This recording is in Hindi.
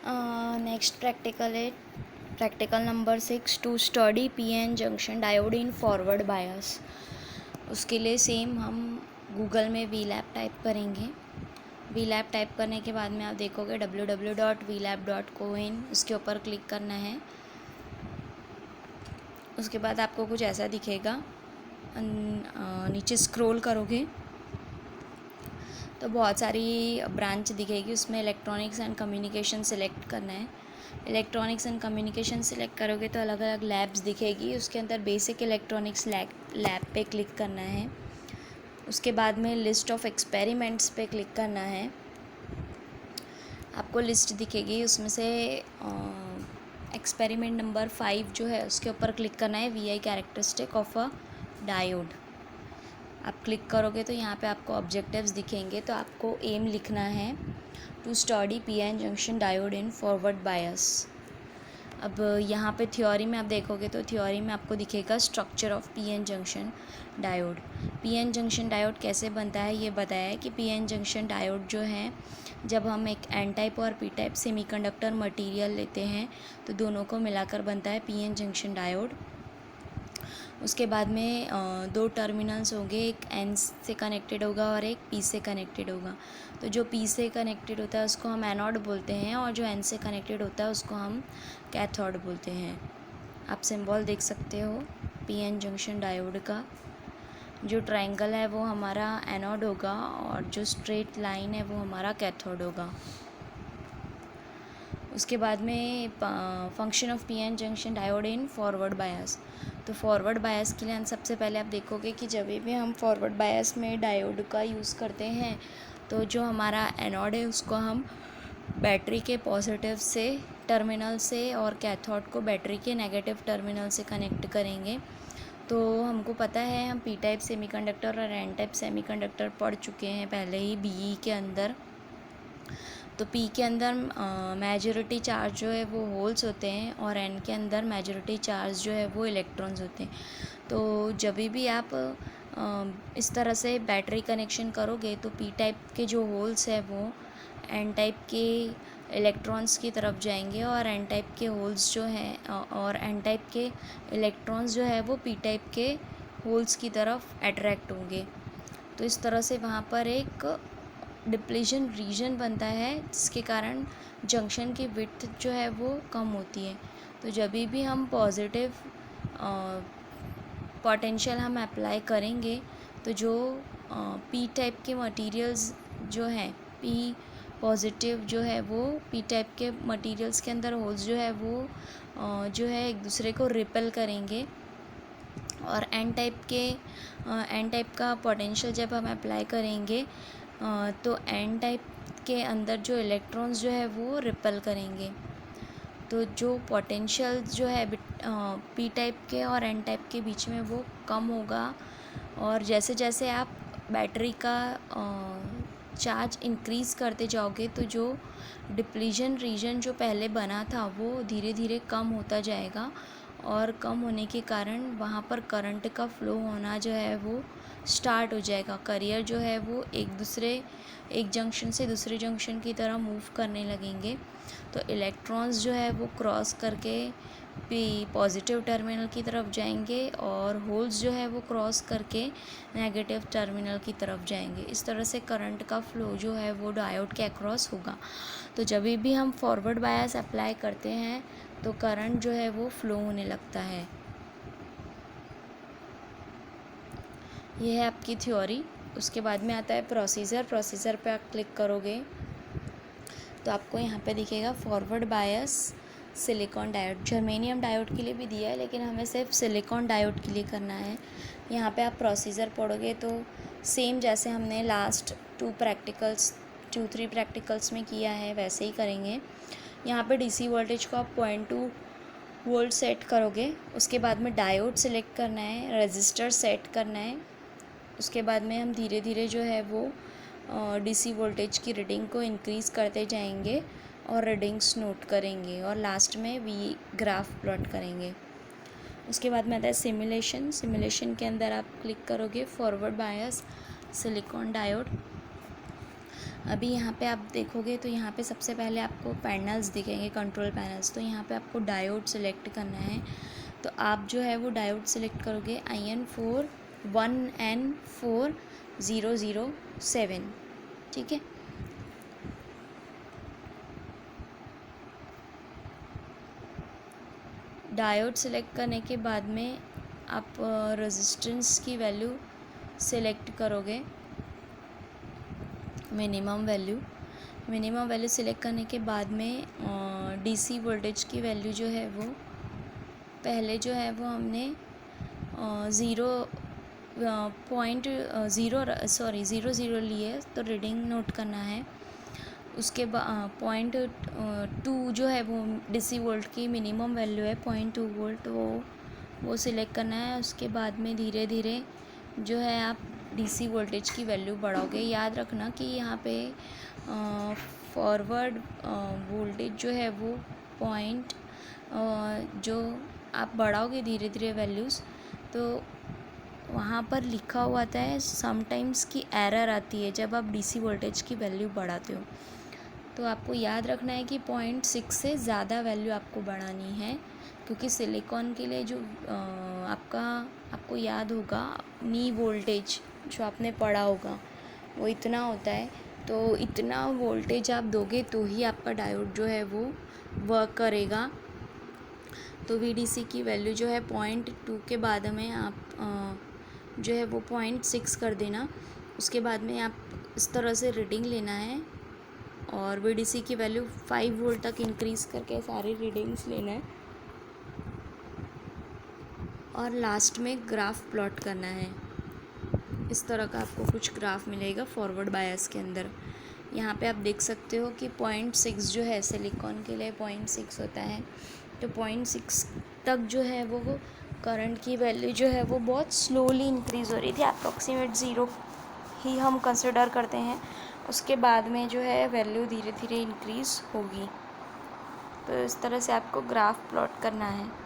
नेक्स्ट प्रैक्टिकल है practical number 6 to study PN junction diode in forward bias. उसके लिए सेम हम गूगल में वीलैब टाइप करेंगे। वीलैब टाइप करने के बाद में आप देखोगे www.vlab.coin, उसके ऊपर क्लिक करना है। उसके बाद आपको कुछ ऐसा दिखेगा, नीचे स्क्रॉल करोगे तो बहुत सारी ब्रांच दिखेगी, उसमें इलेक्ट्रॉनिक्स एंड कम्युनिकेशन सिलेक्ट करना है। इलेक्ट्रॉनिक्स एंड कम्युनिकेशन सिलेक्ट करोगे तो अलग अलग लैब्स दिखेगी, उसके अंदर बेसिक इलेक्ट्रॉनिक्स लैब पे क्लिक करना है। उसके बाद में लिस्ट ऑफ एक्सपेरिमेंट्स पे क्लिक करना है। आपको लिस्ट दिखेगी, उसमें से एक्सपेरिमेंट नंबर 5 जो है उसके ऊपर क्लिक करना है, VI characteristic of a diode. आप क्लिक करोगे तो यहाँ पे आपको ऑब्जेक्टिव्स दिखेंगे, तो आपको एम लिखना है to study PN junction diode in forward bias. अब यहाँ पे थ्योरी में आप देखोगे तो थ्योरी में आपको दिखेगा structure of PN junction diode. PN junction diode कैसे बनता है ये बताया है कि पीएन जंक्शन डायोड जो है, जब हम एक एन टाइप और पी टाइप सेमीकंडक्टर मटेरियल लेते हैं तो दोनों को मिलाकर बनता है पीएन जंक्शन डायोड। उसके बाद में दो टर्मिनल्स होंगे, एक एन से कनेक्टेड होगा और एक पी से कनेक्टेड होगा। तो जो पी से कनेक्टेड होता है उसको हम एनोड बोलते हैं, और जो एन से कनेक्टेड होता है उसको हम कैथोड बोलते हैं। आप सिंबल देख सकते हो पीएन जंक्शन डायोड का। जो ट्रायंगल है वो हमारा एनोड होगा और जो स्ट्रेट लाइन है वो हमारा कैथोड होगा। उसके बाद में function of PN junction diode in forward बायस। तो फॉरवर्ड बायस के लिए सबसे पहले आप देखोगे कि जब भी हम फॉरवर्ड बायस में डायोड का यूज़ करते हैं तो जो हमारा एनोड है उसको हम बैटरी के पॉजिटिव से टर्मिनल से और कैथोड को बैटरी के नेगेटिव टर्मिनल से कनेक्ट करेंगे। तो हमको पता है, हम पी टाइप सेमीकंडक्टर और एन टाइप सेमीकंडक्टर पढ़ चुके हैं पहले ही बीई के अंदर। तो पी के अंदर मेजॉरिटी चार्ज जो है वो होल्स होते हैं और एन के अंदर मेजॉरिटी चार्ज जो है वो इलेक्ट्रॉन्स होते हैं। तो जब भी आप इस तरह से बैटरी कनेक्शन करोगे तो पी टाइप के जो होल्स है वो एन टाइप के इलेक्ट्रॉन्स की तरफ जाएंगे, और एन टाइप के होल्स जो हैं और एन टाइप के इलेक्ट्रॉन्स जो है वो पी टाइप के होल्स की तरफ अट्रैक्ट होंगे। तो इस तरह से वहाँ पर एक डिप्लीशन रीजन बनता है, जिसके कारण जंक्शन की विड्थ जो है वो कम होती है। तो जब भी हम पॉजिटिव पोटेंशियल हम अप्लाई करेंगे तो जो पी टाइप के मटेरियल्स जो हैं, पी पॉजिटिव जो है वो पी टाइप के मटेरियल्स के अंदर होल्स जो है वो जो है एक दूसरे को रिपेल करेंगे, और एन टाइप का पोटेंशियल जब हम अप्लाई करेंगे तो एन टाइप के अंदर जो इलेक्ट्रॉन्स जो है वो रिपेल करेंगे। तो जो पोटेंशियल जो है पी टाइप के और एन टाइप के बीच में वो कम होगा, और जैसे जैसे आप बैटरी का चार्ज इंक्रीज़ करते जाओगे तो जो डिप्लीशन रीजन जो पहले बना था वो धीरे धीरे कम होता जाएगा, और कम होने के कारण वहाँ पर करंट का फ्लो होना जो है वो स्टार्ट हो जाएगा। करियर जो है वो एक जंक्शन से दूसरे जंक्शन की तरह मूव करने लगेंगे। तो इलेक्ट्रॉन्स जो है वो क्रॉस करके पॉजिटिव टर्मिनल की तरफ जाएंगे, और होल्स जो है वो क्रॉस करके नेगेटिव टर्मिनल की तरफ जाएंगे। इस तरह से करंट का फ्लो जो है वो डायोड के अक्रॉस होगा। तो जब भी हम फॉरवर्ड बायस अप्लाई करते हैं तो करंट जो है वो फ्लो होने लगता है। ये है आपकी थ्योरी। उसके बाद में आता है प्रोसीजर पे आप क्लिक करोगे तो आपको यहाँ पे दिखेगा forward bias silicon diode. Germanium diode के लिए भी दिया है, लेकिन हमें सिर्फ सिलिकॉन डायोड के लिए करना है। यहाँ पे आप प्रोसीजर पढ़ोगे तो सेम जैसे हमने लास्ट 2-3 प्रैक्टिकल्स में किया है वैसे ही करेंगे। यहाँ पे डीसी वोल्टेज को आप 0.2 वोल्ट सेट करोगे। उसके बाद में डायोड सिलेक्ट करना है, रजिस्टर सेट करना है। उसके बाद में हम धीरे धीरे जो है वो डीसी वोल्टेज की रीडिंग को इंक्रीज़ करते जाएंगे और रीडिंग्स नोट करेंगे, और लास्ट में वी ग्राफ प्लॉट करेंगे। उसके बाद में आता है सिमुलेशन के अंदर आप क्लिक करोगे फॉरवर्ड बायस सिलिकॉन डायोड। अभी यहाँ पे आप देखोगे तो यहाँ पे सबसे पहले आपको पैनल्स दिखेंगे, कंट्रोल पैनल्स। तो यहाँ पे आपको डायोड सेलेक्ट करना है। तो आप जो है वो डायोड सेलेक्ट करोगे IN41N4007, ठीक है। डायोड सेलेक्ट करने के बाद में आप रेजिस्टेंस की वैल्यू सेलेक्ट करोगे, मिनिमम वैल्यू सेलेक्ट करने के बाद में डीसी वोल्टेज की वैल्यू जो है वो पहले जो है वो हमने 0.00 लिए, तो रीडिंग नोट करना है। उसके बाद 0.2 जो है वो डीसी वोल्ट की मिनिमम वैल्यू है, 0.2 वोल्ट, वो सिलेक्ट करना है। उसके बाद में धीरे धीरे जो है आप डीसी वोल्टेज की वैल्यू बढ़ाओगे। याद रखना कि यहाँ पे फॉरवर्ड वोल्टेज जो है वो पॉइंट जो आप बढ़ाओगे धीरे धीरे वैल्यूज़, तो वहाँ पर लिखा हुआ आता है समटाइम्स की एरर आती है जब आप डीसी वोल्टेज की वैल्यू बढ़ाते हो। तो आपको याद रखना है कि 0.6 से ज़्यादा वैल्यू आपको बढ़ानी है, क्योंकि सिलिकॉन के लिए जो आपको याद होगा नी वोल्टेज जो आपने पढ़ा होगा वो इतना होता है। तो इतना वोल्टेज आप दोगे तो ही आपका डायोड जो है वो वर्क करेगा। तो VDC की वैल्यू जो है 0.2 के बाद में आप जो है वो 0.6 कर देना। उसके बाद में आप इस तरह से रीडिंग लेना है और VDC की वैल्यू 5 वोल्ट तक इंक्रीज़ करके सारी रीडिंग्स लेना है और लास्ट में ग्राफ प्लॉट करना है। इस तरह का आपको कुछ ग्राफ मिलेगा फॉरवर्ड बायस के अंदर। यहाँ पे आप देख सकते हो कि 0.6 जो है सिलिकॉन के लिए 0.6 होता है। तो 0.6 तक जो है वो करंट की वैल्यू जो है वो बहुत स्लोली इंक्रीज़ हो रही थी, अप्रॉक्सीमेट 0 ही हम कंसिडर करते हैं। उसके बाद में जो है वैल्यू धीरे धीरे इंक्रीज़ होगी। तो इस तरह से आपको ग्राफ प्लॉट करना है।